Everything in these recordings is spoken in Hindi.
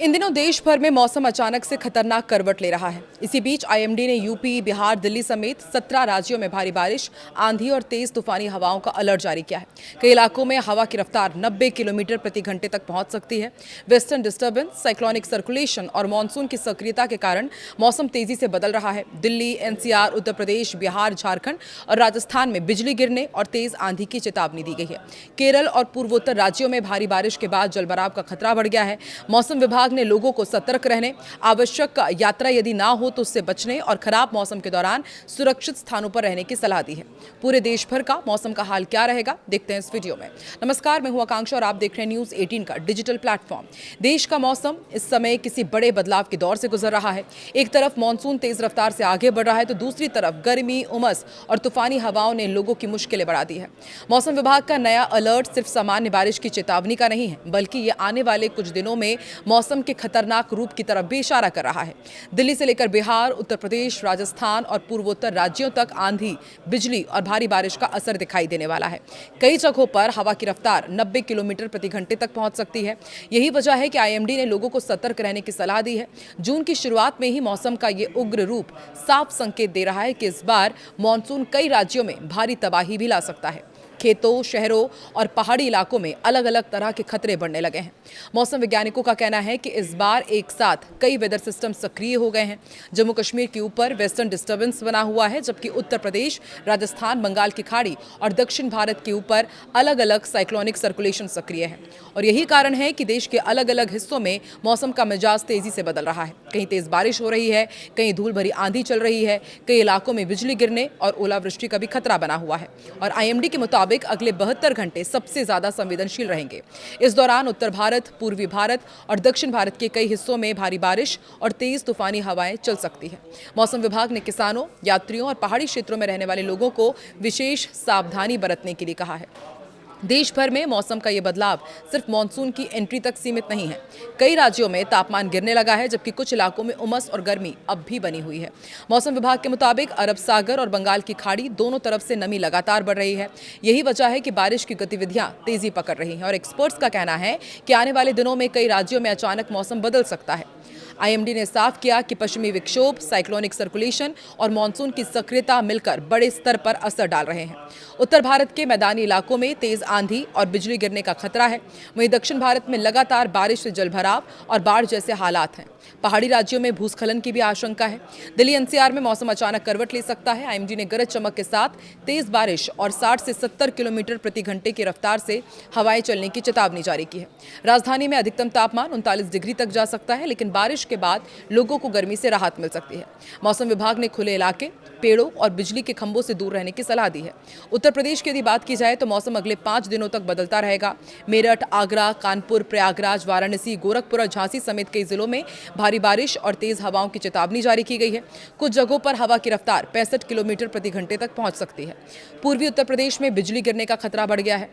इन दिनों देश भर में मौसम अचानक से खतरनाक करवट ले रहा है। इसी बीच आईएमडी ने यूपी, बिहार, दिल्ली समेत 17 राज्यों में भारी बारिश, आंधी और तेज तूफानी हवाओं का अलर्ट जारी किया है। कई इलाकों में हवा की रफ्तार 90 किलोमीटर प्रति घंटे तक पहुंच सकती है। वेस्टर्न डिस्टर्बेंस, साइक्लोनिक सर्कुलेशन और मानसून की सक्रियता के कारण मौसम तेजी से बदल रहा है। दिल्ली, एनसीआर, उत्तर प्रदेश, बिहार, झारखंड और राजस्थान में बिजली गिरने और तेज आंधी की चेतावनी दी गई है। केरल और पूर्वोत्तर राज्यों में भारी बारिश के बाद जलभराव का खतरा बढ़ गया है। मौसम विभाग ने लोगों को सतर्क रहने, आवश्यक यात्रा यदि ना हो तो उससे बचने और खराब मौसम के दौरान सुरक्षित स्थानों पर रहने की सलाह दी है। पूरे देश भर का मौसम का हाल क्या रहेगा, देखते हैं इस वीडियो में। नमस्कार, मैं हूं आकांक्षा और आप देख रहे हैं न्यूज 18 का डिजिटल प्लेटफॉर्म। देश का मौसम इस समय किसी बड़े बदलाव के दौर से गुजर रहा है। एक तरफ मानसून तेज रफ्तार से आगे बढ़ रहा है तो दूसरी तरफ गर्मी, उमस और तूफानी हवाओं ने लोगों की मुश्किलें बढ़ा दी है। मौसम विभाग का नया अलर्ट सिर्फ सामान्य बारिश की चेतावनी का नहीं है, बल्कि ये आने वाले कुछ दिनों में मौसम के खतरनाक रूप की तरफ भी इशारा कर रहा है। दिल्ली से लेकर बिहार, उत्तर प्रदेश, राजस्थान और पूर्वोत्तर राज्यों तक आंधी, बिजली और भारी बारिश का असर दिखाई देने वाला है। कई जगहों पर हवा की रफ्तार 90 किलोमीटर प्रति घंटे तक पहुंच सकती है। यही वजह है कि आईएमडी ने लोगों को सतर्क रहने की सलाह दी है। जून की शुरुआत में ही मौसम का ये उग्र रूप साफ संकेत दे रहा है कि इस बार मानसून कई राज्यों में भारी तबाही भी ला सकता है। खेतों, शहरों और पहाड़ी इलाकों में अलग अलग तरह के खतरे बढ़ने लगे हैं। मौसम वैज्ञानिकों का कहना है कि इस बार एक साथ कई वेदर सिस्टम सक्रिय हो गए हैं। जम्मू कश्मीर के ऊपर वेस्टर्न डिस्टर्बेंस बना हुआ है, जबकि उत्तर प्रदेश, राजस्थान, बंगाल की खाड़ी और दक्षिण भारत के ऊपर अलग अलग साइक्लोनिक सर्कुलेशन सक्रिय है। और यही कारण है कि देश के अलग अलग हिस्सों में मौसम का मिजाज तेजी से बदल रहा है। कहीं तेज बारिश हो रही है, कहीं धूल भरी आंधी चल रही है, कई इलाकों में बिजली गिरने और ओलावृष्टि का भी खतरा बना हुआ है। और आईएमडी के मुताबिक अगले 72 घंटे सबसे ज्यादा संवेदनशील रहेंगे। इस दौरान उत्तर भारत, पूर्वी भारत और दक्षिण भारत के कई हिस्सों में भारी बारिश और तेज तूफानी हवाएं चल सकती है। मौसम विभाग ने किसानों, यात्रियों और पहाड़ी क्षेत्रों में रहने वाले लोगों को विशेष सावधानी बरतने के लिए कहा है। देश भर में मौसम का ये बदलाव सिर्फ मानसून की एंट्री तक सीमित नहीं है। कई राज्यों में तापमान गिरने लगा है, जबकि कुछ इलाकों में उमस और गर्मी अब भी बनी हुई है। मौसम विभाग के मुताबिक अरब सागर और बंगाल की खाड़ी दोनों तरफ से नमी लगातार बढ़ रही है। यही वजह है कि बारिश की गतिविधियां तेजी पकड़ रही हैं और एक्सपर्ट्स का कहना है कि आने वाले दिनों में कई राज्यों में अचानक मौसम बदल सकता है। आईएमडी ने साफ किया कि पश्चिमी विक्षोभ, साइक्लोनिक सर्कुलेशन और मानसून की सक्रियता मिलकर बड़े स्तर पर असर डाल रहे हैं। उत्तर भारत के मैदानी इलाकों में तेज आंधी और बिजली गिरने का खतरा है। वहीं दक्षिण भारत में लगातार बारिश से जलभराव और बाढ़ जैसे हालात हैं। पहाड़ी राज्यों में भूस्खलन की भी आशंका है। दिल्ली एनसीआर में मौसम अचानक करवट ले सकता है। आईएमडी ने गरज चमक के साथ तेज बारिश और 60 से 70 किलोमीटर प्रति घंटे की रफ्तार से हवाएं चलने की चेतावनी जारी की है। राजधानी में अधिकतम तापमान 39 डिग्री तक जा सकता है, लेकिन बारिश के बाद लोगों को गर्मी से राहत मिल सकती है। मौसम विभाग ने खुले इलाके, पेड़ों और बिजली के खंभों से दूर रहने की सलाह दी है। उत्तर प्रदेश की यदि बात की जाए तो मौसम अगले 5 दिनों तक बदलता रहेगा। मेरठ, आगरा, कानपुर, प्रयागराज, वाराणसी, गोरखपुर और झांसी समेत कई जिलों में भारी बारिश और तेज हवाओं की चेतावनी जारी की गई है। कुछ जगहों पर हवा की रफ्तार 65 किलोमीटर प्रति घंटे तक पहुंच सकती है। पूर्वी उत्तर प्रदेश में बिजली गिरने का खतरा बढ़ गया है।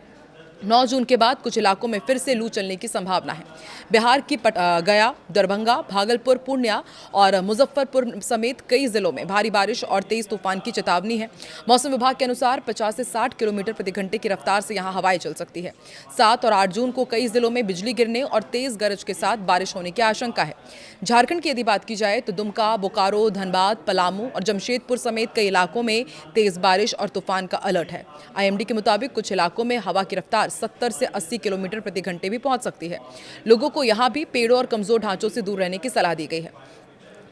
9 जून के बाद कुछ इलाकों में फिर से लू चलने की संभावना है। बिहार की गया, दरभंगा, भागलपुर, पूर्णिया और मुजफ्फरपुर समेत कई जिलों में भारी बारिश और तेज तूफान की चेतावनी है। मौसम विभाग के अनुसार 50 से 60 किलोमीटर प्रति घंटे की रफ्तार से यहां हवाएं चल सकती है। 7 और 8 जून को कई जिलों में बिजली गिरने और तेज गरज के साथ बारिश होने की आशंका है। झारखंड की यदि बात की जाए तो दुमका, बोकारो, धनबाद, पलामू और जमशेदपुर समेत कई इलाकों में तेज बारिश और तूफान का अलर्ट है। आईएमडी के मुताबिक कुछ इलाकों में हवा की रफ्तार 70 से 80 किलोमीटर प्रति घंटे भी पहुंच सकती है। लोगों को यहां भी पेड़ों और कमजोर ढांचों से दूर रहने की सलाह दी गई है।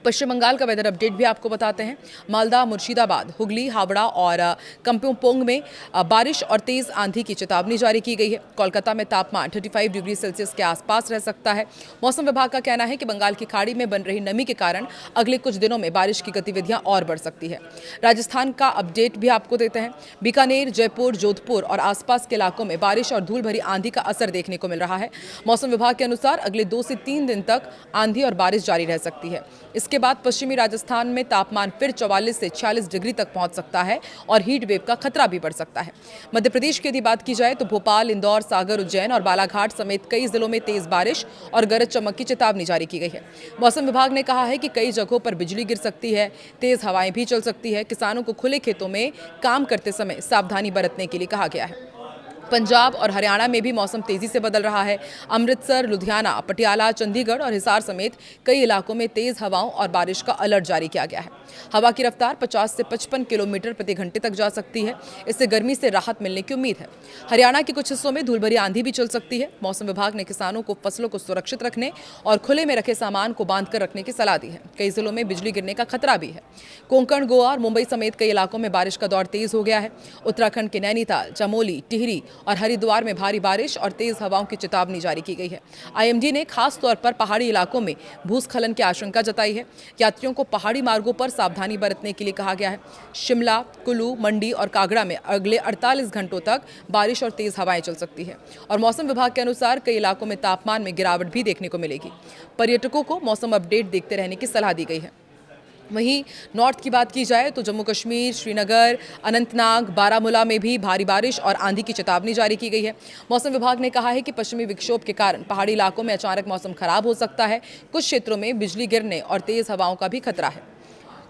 पश्चिम बंगाल का वेदर अपडेट भी आपको बताते हैं। मालदा, मुर्शिदाबाद, हुगली, हावड़ा और कम्पंपोंग में बारिश और तेज आंधी की चेतावनी जारी की गई है। कोलकाता में तापमान 35 डिग्री सेल्सियस के आसपास रह सकता है। मौसम विभाग का कहना है कि बंगाल की खाड़ी में बन रही नमी के कारण अगले कुछ दिनों में बारिश की गतिविधियां और बढ़ सकती है। राजस्थान का अपडेट भी आपको देते हैं। बीकानेर, जयपुर, जोधपुर और आसपास के इलाकों में बारिश और धूल भरी आंधी का असर देखने को मिल रहा है। मौसम विभाग के अनुसार अगले 2 से 3 दिन तक आंधी और बारिश जारी रह सकती है। इसके बाद पश्चिमी राजस्थान में तापमान फिर 44 से 46 डिग्री तक पहुंच सकता है और हीट वेव का खतरा भी बढ़ सकता है। मध्य प्रदेश की यदि बात की जाए तो भोपाल, इंदौर, सागर, उज्जैन और बालाघाट समेत कई जिलों में तेज बारिश और गरज चमक की चेतावनी जारी की गई है। मौसम विभाग ने कहा है कि कई जगहों पर बिजली गिर सकती है, तेज हवाएं भी चल सकती है। किसानों को खुले खेतों में काम करते समय सावधानी बरतने के लिए कहा गया है। पंजाब और हरियाणा में भी मौसम तेजी से बदल रहा है। अमृतसर, लुधियाना, पटियाला, चंडीगढ़ और हिसार समेत कई इलाकों में तेज हवाओं और बारिश का अलर्ट जारी किया गया है। हवा की रफ्तार 50 से 55 किलोमीटर प्रति घंटे तक जा सकती है। इससे गर्मी से राहत मिलने की उम्मीद है। हरियाणा के कुछ हिस्सों में धूलभरी आंधी भी चल सकती है। मौसम विभाग ने किसानों को फसलों को सुरक्षित रखने और खुले में रखे सामान को बांधकर रखने की सलाह दी है। कई जिलों में बिजली गिरने का खतरा भी है। कोंकण, गोवा और मुंबई समेत कई इलाकों में बारिश का दौर तेज हो गया है। उत्तराखंड के नैनीताल, चमोली, टिहरी और हरिद्वार में भारी बारिश और तेज हवाओं की चेतावनी जारी की गई है। आईएमडी ने खास तौर पर पहाड़ी इलाकों में भूस्खलन की आशंका जताई है। यात्रियों को पहाड़ी मार्गों पर सावधानी बरतने के लिए कहा गया है। शिमला, कुल्लू, मंडी और कागड़ा में अगले 48 घंटों तक बारिश और तेज हवाएं चल सकती है और मौसम विभाग के अनुसार कई इलाकों में तापमान में गिरावट भी देखने को मिलेगी। पर्यटकों को मौसम अपडेट देखते रहने की सलाह दी गई है। वहीं नॉर्थ की बात की जाए तो जम्मू कश्मीर, श्रीनगर, अनंतनाग, बारामूला में भी भारी बारिश और आंधी की चेतावनी जारी की गई है। मौसम विभाग ने कहा है कि पश्चिमी विक्षोभ के कारण पहाड़ी इलाकों में अचानक मौसम खराब हो सकता है। कुछ क्षेत्रों में बिजली गिरने और तेज हवाओं का भी खतरा है।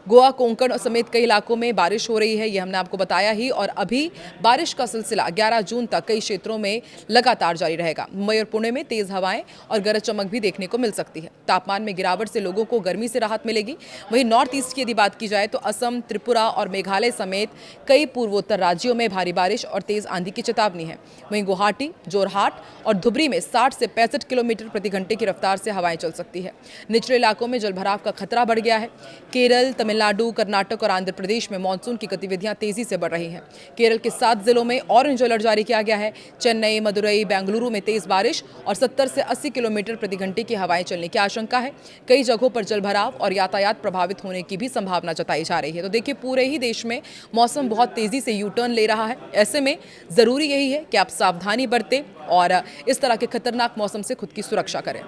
गोवा, कोंकण समेत कई इलाकों में बारिश हो रही है, ये हमने आपको बताया ही। और अभी बारिश का सिलसिला 11 जून तक कई क्षेत्रों में लगातार जारी रहेगा। मुंबई और पुणे में तेज हवाएं और गरज चमक भी देखने को मिल सकती है। तापमान में गिरावट से लोगों को गर्मी से राहत मिलेगी। वहीं नॉर्थ ईस्ट की यदि बात की जाए तो असम, त्रिपुरा और मेघालय समेत कई पूर्वोत्तर राज्यों में भारी बारिश और तेज आंधी की चेतावनी है। वहीं गुवाहाटी, जोरहाट और धुबरी में 60 से 65 किलोमीटर प्रति घंटे की रफ्तार से हवाएं चल सकती है। निचले इलाकों में जलभराव का खतरा बढ़ गया है। केरल, तमिलनाडु, कर्नाटक और आंध्र प्रदेश में मानसून की गतिविधियां तेजी से बढ़ रही हैं। केरल के 7 जिलों में ऑरेंज अलर्ट जारी किया गया है। चेन्नई, मदुरई, बेंगलुरु में तेज बारिश और 70 से 80 किलोमीटर प्रति घंटे की हवाएं चलने की आशंका है। कई जगहों पर जलभराव और यातायात प्रभावित होने की भी संभावना जताई जा रही है। तो देखिए, पूरे ही देश में मौसम बहुत तेजी से यू टर्न ले रहा है। ऐसे में जरूरी यही है कि आप सावधानी बरतें और इस तरह के खतरनाक मौसम से खुद की सुरक्षा करें।